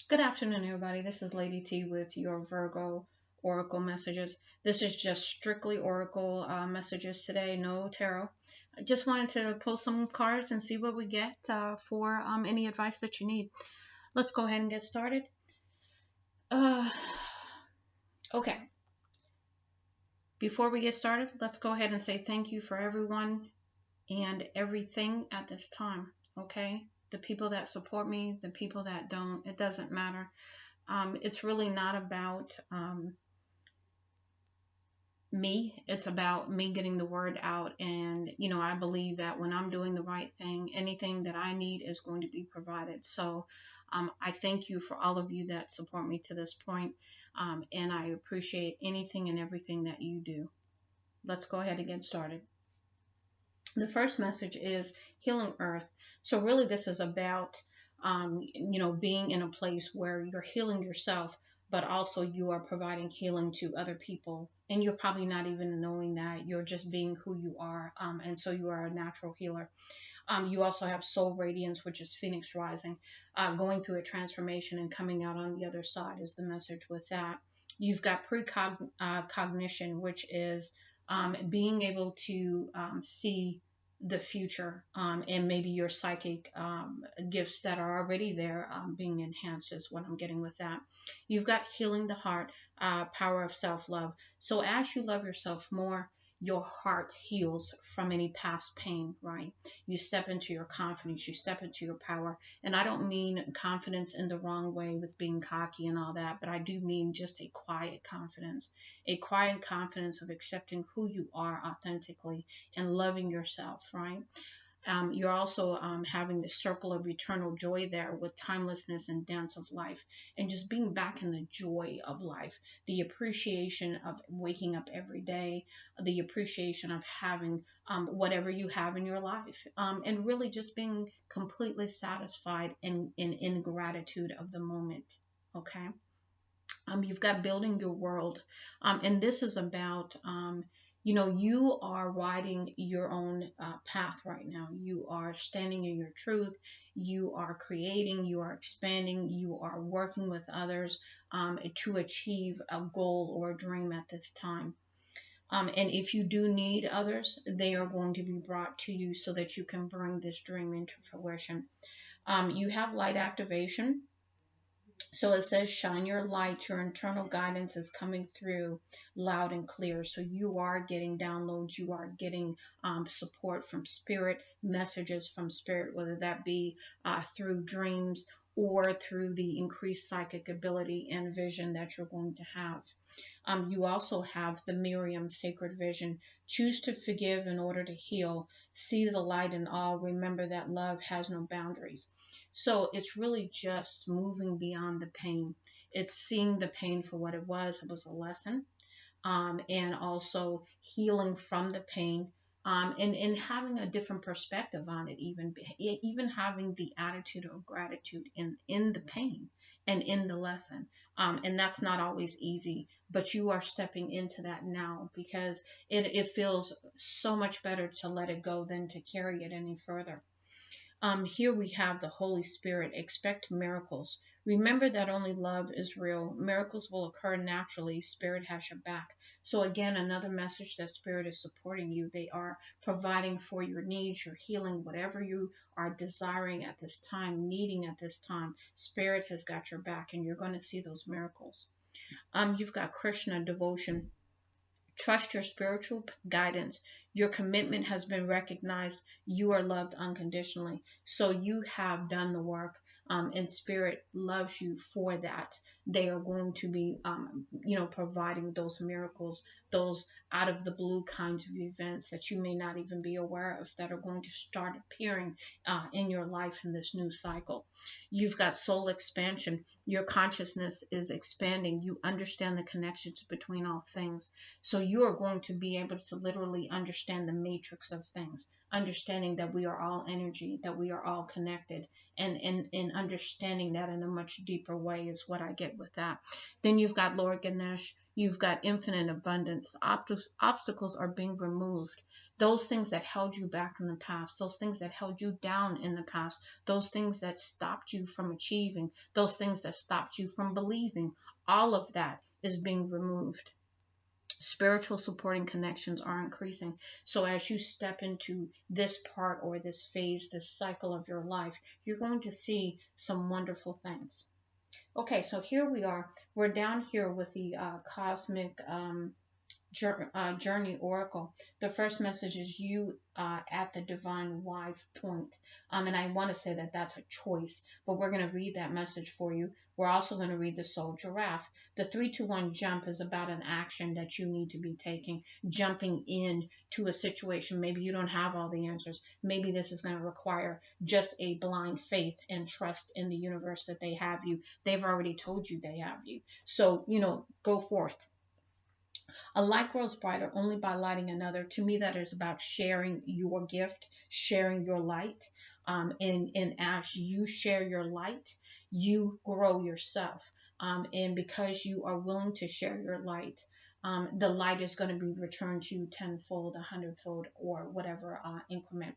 Good afternoon, everybody. This is Lady T with your Virgo Oracle messages. This is just strictly Oracle messages today, no tarot. I just wanted to pull some cards and see what we get for any advice that you need. Let's go ahead and get started. Uh, okay, before we get started, let's go ahead and say thank you for everyone and everything at this time. Okay, the people that support me, the people that don't, it doesn't matter. It's really not about me. It's about me getting the word out. And, I believe that when I'm doing the right thing, anything that I need is going to be provided. So I thank you for all of you that support me to this point. And I appreciate anything and everything that you do. Let's go ahead and get started. The first message is healing earth. So really this is about being in a place where you're healing yourself, but also you are providing healing to other people, and you're probably not even knowing that. You're just being who you are, and so you are a natural healer. You also have soul radiance, which is phoenix rising, going through a transformation and coming out on the other side is the message with that. You've got precognition, which is being able to see the future, and maybe your psychic gifts that are already there being enhanced is what I'm getting with that. You've got healing the heart, power of self-love. So as you love yourself more, your heart heals from any past pain, right? You step into your confidence, you step into your power. And I don't mean confidence in the wrong way with being cocky and all that, but I do mean just a quiet confidence of accepting who you are authentically and loving yourself, right? You're also having the circle of eternal joy there with timelessness and dance of life, and just being back in the joy of life, the appreciation of waking up every day, the appreciation of having whatever you have in your life, and really just being completely satisfied and in gratitude of the moment. Okay. You've got building your world, and this is about you are riding your own path right now. You are standing in your truth. You are creating, you are expanding, you are working with others to achieve a goal or a dream at this time. And if you do need others, they are going to be brought to you so that you can bring this dream into fruition. You have light activation. So it says, shine your light. Your internal guidance is coming through loud and clear. So you are getting downloads. You are getting support from spirit, messages from spirit, whether that be through dreams or through the increased psychic ability and vision that you're going to have. You also have the Miriam sacred vision. Choose to forgive in order to heal. See the light in all. Remember that love has no boundaries. So it's really just moving beyond the pain. It's seeing the pain for what it was. It was a lesson. And also healing from the pain, and having a different perspective on it, even having the attitude of gratitude in the pain and in the lesson. And that's not always easy, but you are stepping into that now because it feels so much better to let it go than to carry it any further. Here we have the Holy Spirit. Expect miracles. Remember that only love is real. Miracles will occur naturally. Spirit has your back. So again, another message that Spirit is supporting you. They are providing for your needs, your healing, whatever you are desiring at this time, needing at this time. Spirit has got your back, and you're going to see those miracles. You've got Krishna devotion. Trust your spiritual guidance. Your commitment has been recognized. You are loved unconditionally. So you have done the work, and Spirit loves you for that. They are going to be, providing those miracles, those out of the blue kinds of events that you may not even be aware of that are going to start appearing in your life in this new cycle. You've got soul expansion. Your consciousness is expanding. You understand the connections between all things. So you are going to be able to literally understand the matrix of things, understanding that we are all energy, that we are all connected, and understanding that in a much deeper way is what I get with that. Then you've got Lord Ganesh. You've got infinite abundance. Obstacles are being removed. those things that held you back in the past, those things that held you down in the past, those things that stopped you from achieving, those things that stopped you from believing, all of that is being removed. Spiritual supporting connections are increasing. So as you step into this part or this phase, this cycle of your life, you're going to see some wonderful things. Okay, so here we are. We're down here with the cosmic journey oracle. The first message is you at the divine wife point. And I want to say that that's a choice, but we're going to read that message for you. We're also going to read the soul giraffe. The 3-2-1 jump is about an action that you need to be taking, jumping in to a situation. Maybe you don't have all the answers. Maybe this is going to require just a blind faith and trust in the universe that they have you. They've already told you they have you. So, go forth. A light grows brighter only by lighting another. To me, that is about sharing your gift, sharing your light. And as you share your light, you grow yourself. And because you are willing to share your light, the light is going to be returned to you tenfold, 100-fold, or whatever increment.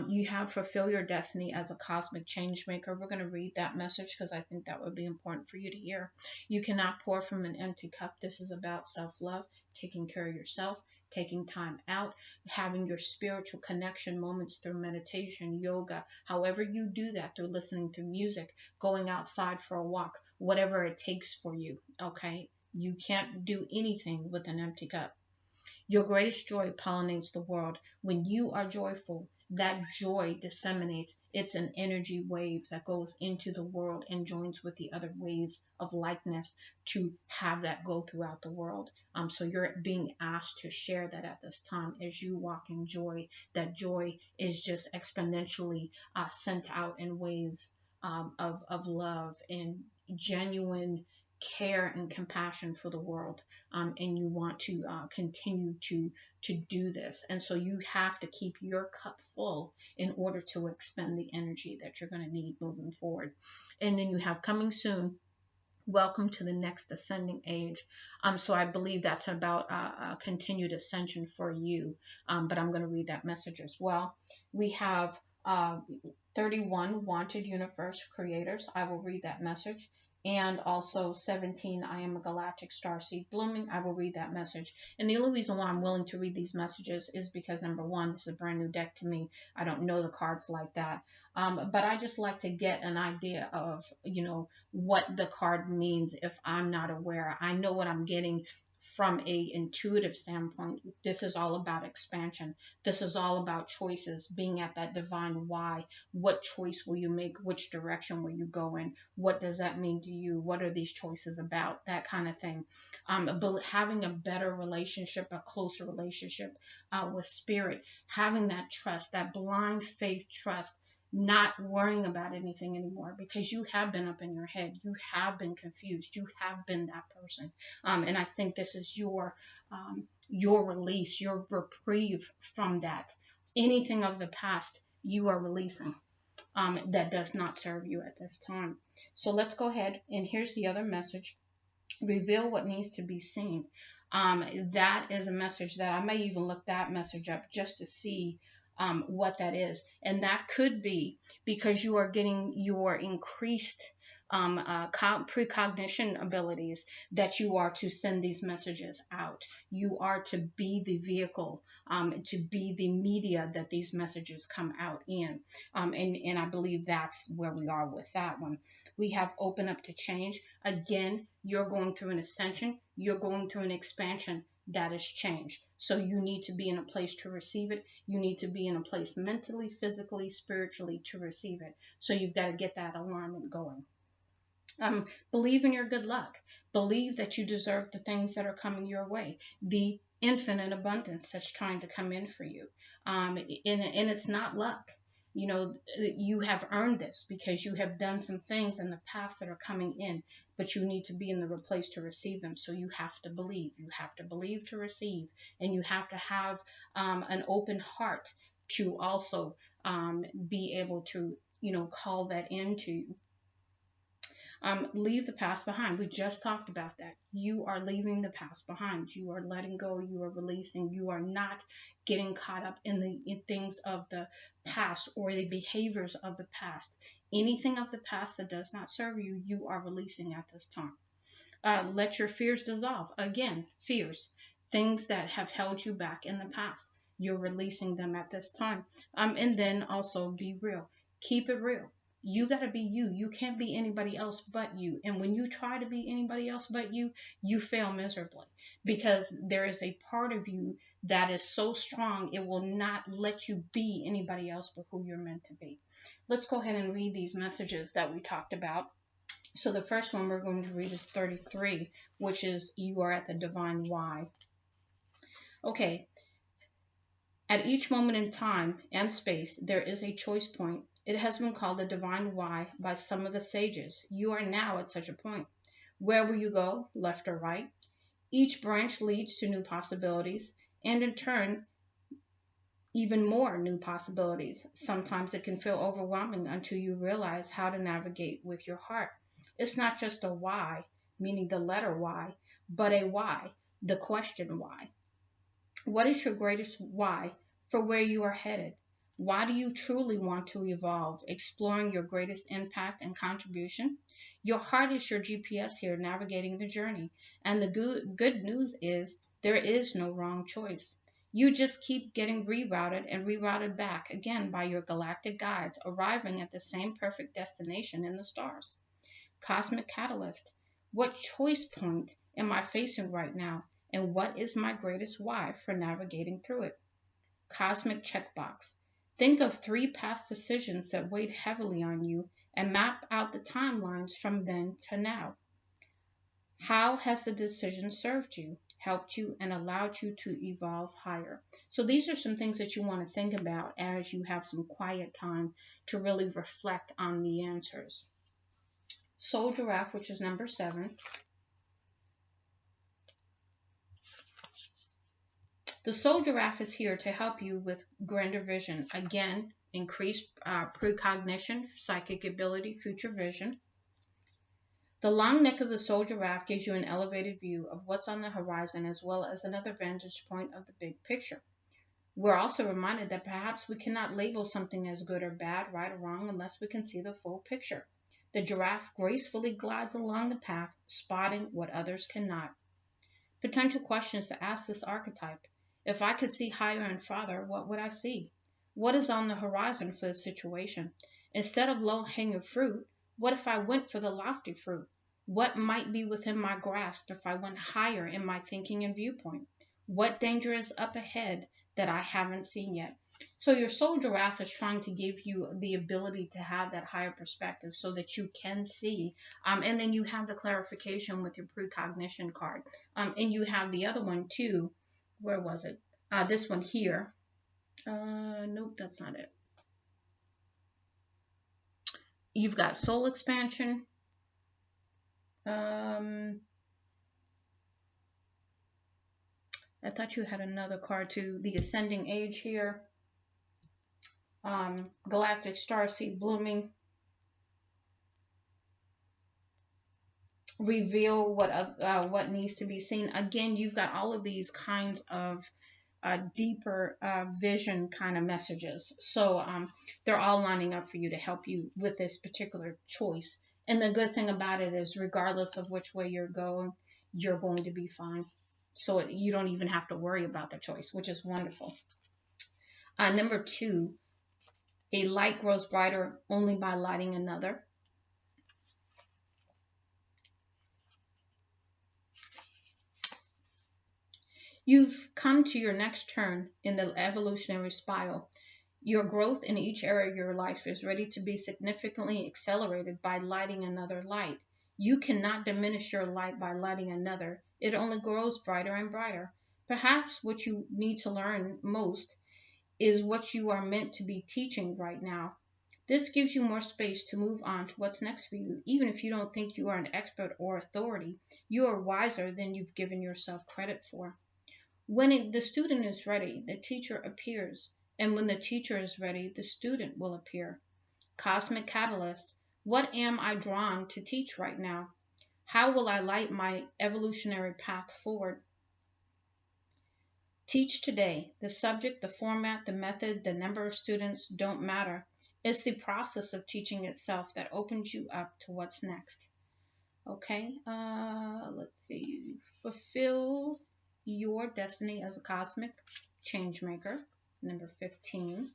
You have fulfill your destiny as a cosmic change maker. We're going to read that message because I think that would be important for you to hear. You cannot pour from an empty cup. This is about self-love, taking care of yourself, taking time out, having your spiritual connection moments through meditation, yoga, however you do that, through listening to music, going outside for a walk, whatever it takes for you, okay? You can't do anything with an empty cup. Your greatest joy pollinates the world. When you are joyful, that joy disseminates. It's an energy wave that goes into the world and joins with the other waves of likeness to have that go throughout the world. So you're being asked to share that at this time as you walk in joy. That joy is just exponentially sent out in waves of love and genuine care and compassion for the world, and you want to continue to do this. And so you have to keep your cup full in order to expend the energy that you're going to need moving forward. And then you have coming soon. Welcome to the next ascending age. So I believe that's about a continued ascension for you. But I'm going to read that message as well. We have 31 wanted universe creators. I will read that message. And also 17, I am a galactic starseed blooming. I will read that message. And the only reason why I'm willing to read these messages is because, number one, this is a brand new deck to me. I don't know the cards like that. But I just like to get an idea of, what the card means if I'm not aware. I know what I'm getting from a intuitive standpoint. This is all about expansion. This is all about choices, being at that divine why. What choice will you make? Which direction will you go in? What does that mean to you? What are these choices about? That kind of thing. But having a better relationship, a closer relationship with spirit, having that trust, that blind faith trust, not worrying about anything anymore, because you have been up in your head, you have been confused, you have been that person, and I think this is your release, your reprieve from that. Anything of the past you are releasing that does not serve you at this time. So let's go ahead, and here's the other message: reveal what needs to be seen. That is a message that I may even look that message up just to see what that is. And that could be because you are getting your increased precognition abilities, that you are to send these messages out. You are to be the vehicle, to be the media that these messages come out in. And I believe that's where we are with that one. We have open up to change. Again, you're going through an ascension. You're going through an expansion. That is change. So you need to be in a place to receive it. You need to be in a place mentally, physically, spiritually to receive it. So you've got to get that alignment going. Believe in your good luck. Believe that you deserve the things that are coming your way. The infinite abundance that's trying to come in for you. And it's not luck. You have earned this because you have done some things in the past that are coming in, but you need to be in the place to receive them. So you have to believe. You have to believe to receive, and you have to have an open heart to also be able to, call that into you. Leave the past behind. We just talked about that. You are leaving the past behind. You are letting go. You are releasing. You are not getting caught up in the things of the past or the behaviors of the past. Anything of the past that does not serve you, you are releasing at this time. Let your fears dissolve. Again, fears, things that have held you back in the past. You're releasing them at this time. And then also be real. Keep it real. You got to be you. You can't be anybody else but you. And when you try to be anybody else but you, you fail miserably because there is a part of you that is so strong, it will not let you be anybody else but who you're meant to be. Let's go ahead and read these messages that we talked about. So the first one we're going to read is 33, which is you are at the divine why. Okay, at each moment in time and space, there is a choice point. It has been called the divine why by some of the sages. You are now at such a point. Where will you go, left or right? Each branch leads to new possibilities, and in turn, even more new possibilities. Sometimes it can feel overwhelming until you realize how to navigate with your heart. It's not just a why, meaning the letter Y, but a why, the question why. What is your greatest why for where you are headed? Why do you truly want to evolve, exploring your greatest impact and contribution? Your heart is your GPS here, navigating the journey. And the good news is there is no wrong choice. You just keep getting rerouted and rerouted back again by your galactic guides, arriving at the same perfect destination in the stars. Cosmic Catalyst. What choice point am I facing right now? And what is my greatest why for navigating through it? Cosmic Checkbox. Think of 3 past decisions that weighed heavily on you and map out the timelines from then to now. How has the decision served you, helped you, and allowed you to evolve higher? So these are some things that you want to think about as you have some quiet time to really reflect on the answers. Soul Giraffe, which is number 7. The Soul Giraffe is here to help you with grander vision. Again, increased precognition, psychic ability, future vision. The long neck of the Soul Giraffe gives you an elevated view of what's on the horizon as well as another vantage point of the big picture. We're also reminded that perhaps we cannot label something as good or bad, right or wrong, unless we can see the full picture. The giraffe gracefully glides along the path, spotting what others cannot. Potential questions to ask this archetype. If I could see higher and farther, what would I see? What is on the horizon for the situation? Instead of low-hanging fruit, what if I went for the lofty fruit? What might be within my grasp if I went higher in my thinking and viewpoint? What danger is up ahead that I haven't seen yet? So your Soul Giraffe is trying to give you the ability to have that higher perspective so that you can see. And then you have the clarification with your precognition card. And you have the other one too. Where was it? This one here. Nope, that's not it. You've got soul expansion. I thought you had another card too. The ascending age here. Galactic starseed blooming. Reveal what needs to be seen. Again, you've got all of these kinds of deeper vision kind of messages. So they're all lining up for you to help you with this particular choice. And the good thing about it is regardless of which way you're going to be fine. So you don't even have to worry about the choice, which is wonderful. Number 2, a light grows brighter only by lighting another. You've come to your next turn in the evolutionary spiral. Your growth in each area of your life is ready to be significantly accelerated by lighting another light. You cannot diminish your light by lighting another. It only grows brighter and brighter. Perhaps what you need to learn most is what you are meant to be teaching right now. This gives you more space to move on to what's next for you. Even if you don't think you are an expert or authority, you are wiser than you've given yourself credit for. When the student is ready, the teacher appears. And when the teacher is ready, the student will appear. Cosmic Catalyst. What am I drawn to teach right now? How will I light my evolutionary path forward? Teach today. The subject, the format, the method, the number of students don't matter. It's the process of teaching itself that opens you up to what's next. Okay, let's see. Fulfill your destiny as a cosmic change maker. Number 15.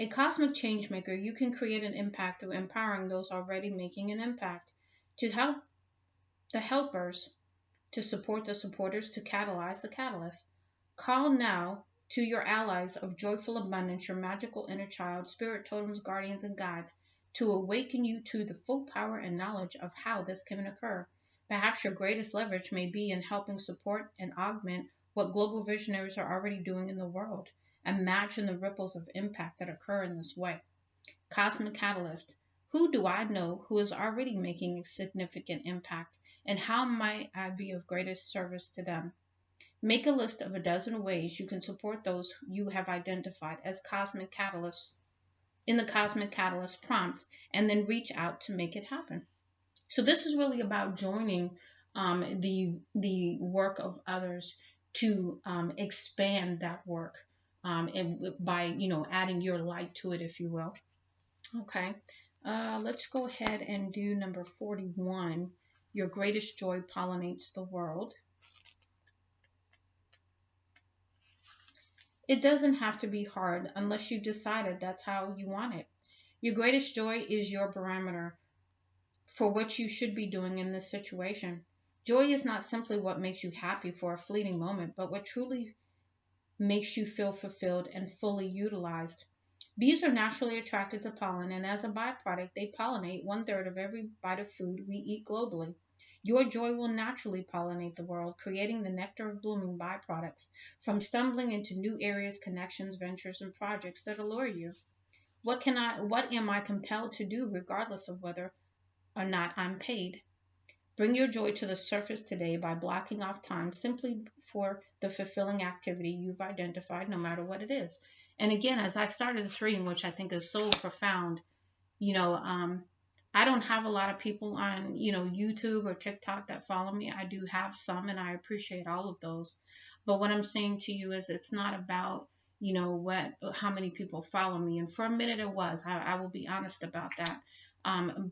A cosmic change maker, you can create an impact through empowering those already making an impact, to help the helpers, to support the supporters, to catalyze the catalyst. Call now to your allies of joyful abundance, your magical inner child, spirit totems, guardians, and guides, to awaken you to the full power and knowledge of how this can occur. Perhaps your greatest leverage may be in helping support and augment what global visionaries are already doing in the world. Imagine the ripples of impact that occur in this way. Cosmic Catalyst. Who do I know who is already making a significant impact, and how might I be of greatest service to them? Make a list of a dozen ways you can support those you have identified as cosmic catalysts in the Cosmic Catalyst prompt, and then reach out to make it happen. So this is really about joining the work of others to expand that work, and by adding your light to it, if you will. Okay, let's go ahead and do number 41. Your greatest joy pollinates the world. It doesn't have to be hard unless you decided that's how you want it. Your greatest joy is your barometer for what you should be doing in this situation. Joy is not simply what makes you happy for a fleeting moment, but what truly makes you feel fulfilled and fully utilized. Bees are naturally attracted to pollen, and as a byproduct, they pollinate 1/3 of every bite of food we eat globally. Your joy will naturally pollinate the world, creating the nectar of blooming byproducts from stumbling into new areas, connections, ventures, and projects that allure you. What am I compelled to do regardless of whether or not I'm paid? Bring your joy to the surface today by blocking off time simply for the fulfilling activity you've identified, no matter what it is. And again, as I started this reading, which I think is so profound, you know, I don't have a lot of people on, YouTube or TikTok that follow me. I do have some, and I appreciate all of those. But what I'm saying to you is it's not about, how many people follow me. And for a minute it was, I will be honest about that.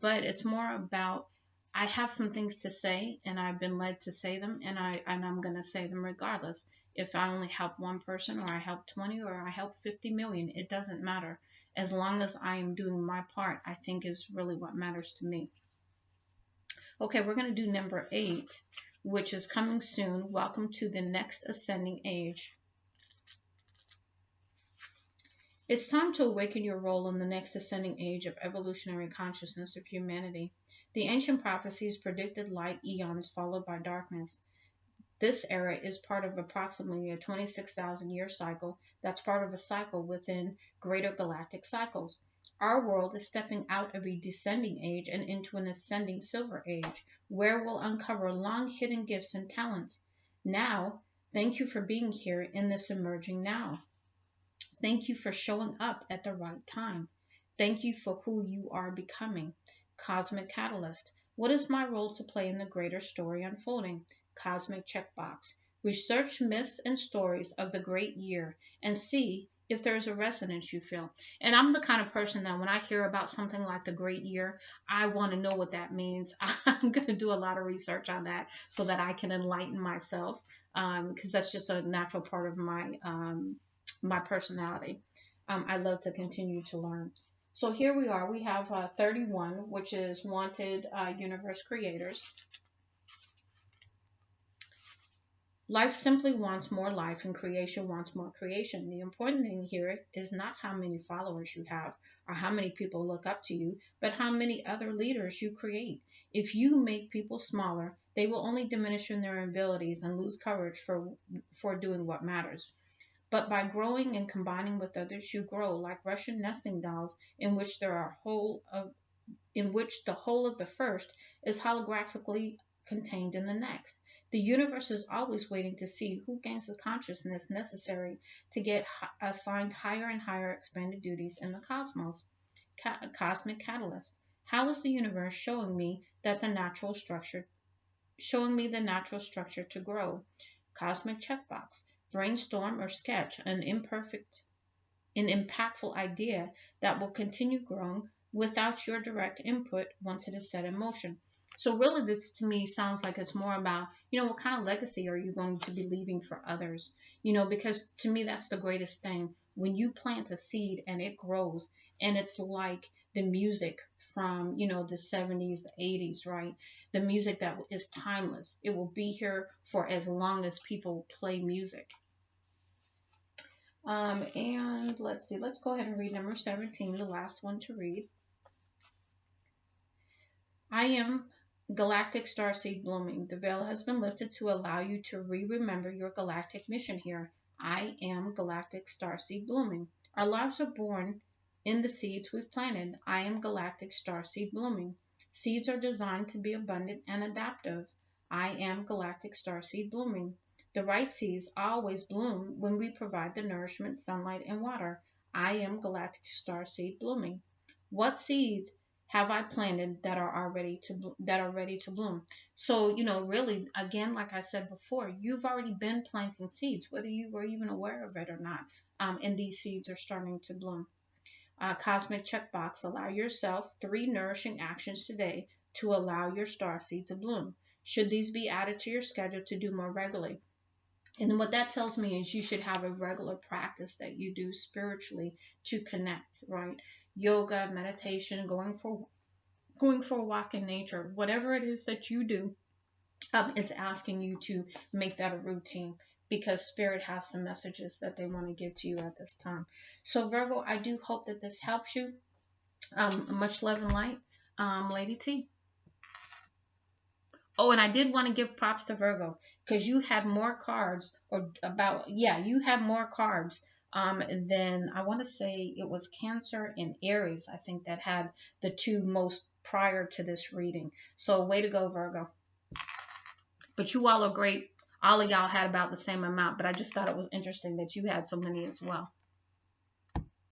But it's more about, I have some things to say, and I've been led to say them, and I'm going to say them regardless. If I only help one person, or I help 20, or I help 50 million, it doesn't matter. As long as I am doing my part, I think is really what matters to me. Okay, we're going to do number 8, which is coming soon. Welcome to the next ascending age. It's time to awaken your role in the next ascending age of evolutionary consciousness of humanity. The ancient prophecies predicted light eons followed by darkness. This era is part of approximately a 26,000 year cycle that's part of a cycle within greater galactic cycles. Our world is stepping out of a descending age and into an ascending silver age, where we'll uncover long hidden gifts and talents. Now, thank you for being here in this emerging now. Thank you for showing up at the right time. Thank you for who you are becoming. Cosmic Catalyst. What is my role to play in the greater story unfolding? Cosmic Checkbox. Research myths and stories of the great year and see if there's a resonance you feel. And I'm the kind of person that when I hear about something like the great year, I want to know what that means. I'm going to do a lot of research on that so that I can enlighten myself, because that's just a natural part of my personality. I love to continue to learn. So here we are. We have 31, which is wanted universe creators. Life simply wants more life, and creation wants more creation. The important thing here is not how many followers you have or how many people look up to you, but how many other leaders you create. If you make people smaller, they will only diminish in their abilities and lose courage for doing what matters. But by growing and combining with others, you grow like Russian nesting dolls, in which the whole of the first is holographically contained in the next. The universe is always waiting to see who gains the consciousness necessary to get assigned higher and higher expanded duties in the cosmos. Cosmic catalyst. How is the universe showing me the natural structure to grow? Cosmic checkbox. Brainstorm or sketch an impactful idea that will continue growing without your direct input once it is set in motion. So really this to me sounds like it's more about, what kind of legacy are you going to be leaving for others? Because to me that's the greatest thing. When you plant a seed and it grows, and it's like the music from, the 70s, the 80s, right? The music that is timeless. It will be here for as long as people play music. And let's see, let's go ahead and read number 17, the last one to read. I am galactic starseed blooming. The veil has been lifted to allow you to remember your galactic mission here. I am galactic starseed blooming. Our lives are born in the seeds we've planted. I am galactic starseed blooming. Seeds are designed to be abundant and adaptive. I am galactic starseed blooming. The right seeds always bloom when we provide the nourishment, sunlight, and water. I am galactic starseed blooming. What seeds have I planted that are ready to bloom? So, really, again, like I said before, you've already been planting seeds, whether you were even aware of it or not. And these seeds are starting to bloom. Cosmic checkbox. Allow yourself 3 nourishing actions today to allow your star seed to bloom. Should these be added to your schedule to do more regularly? And what that tells me is you should have a regular practice that you do spiritually to connect, right? Yoga, meditation, going for a walk in nature, whatever it is that you do, it's asking you to make that a routine because Spirit has some messages that they want to give to you at this time. So Virgo, I do hope that this helps you. Much love and light, Lady T. Oh, and I did want to give props to Virgo because you had more cards, you have more cards than, I want to say it was Cancer and Aries, I think, that had the 2 most prior to this reading. So way to go, Virgo. But you all are great. All of y'all had about the same amount, but I just thought it was interesting that you had so many as well.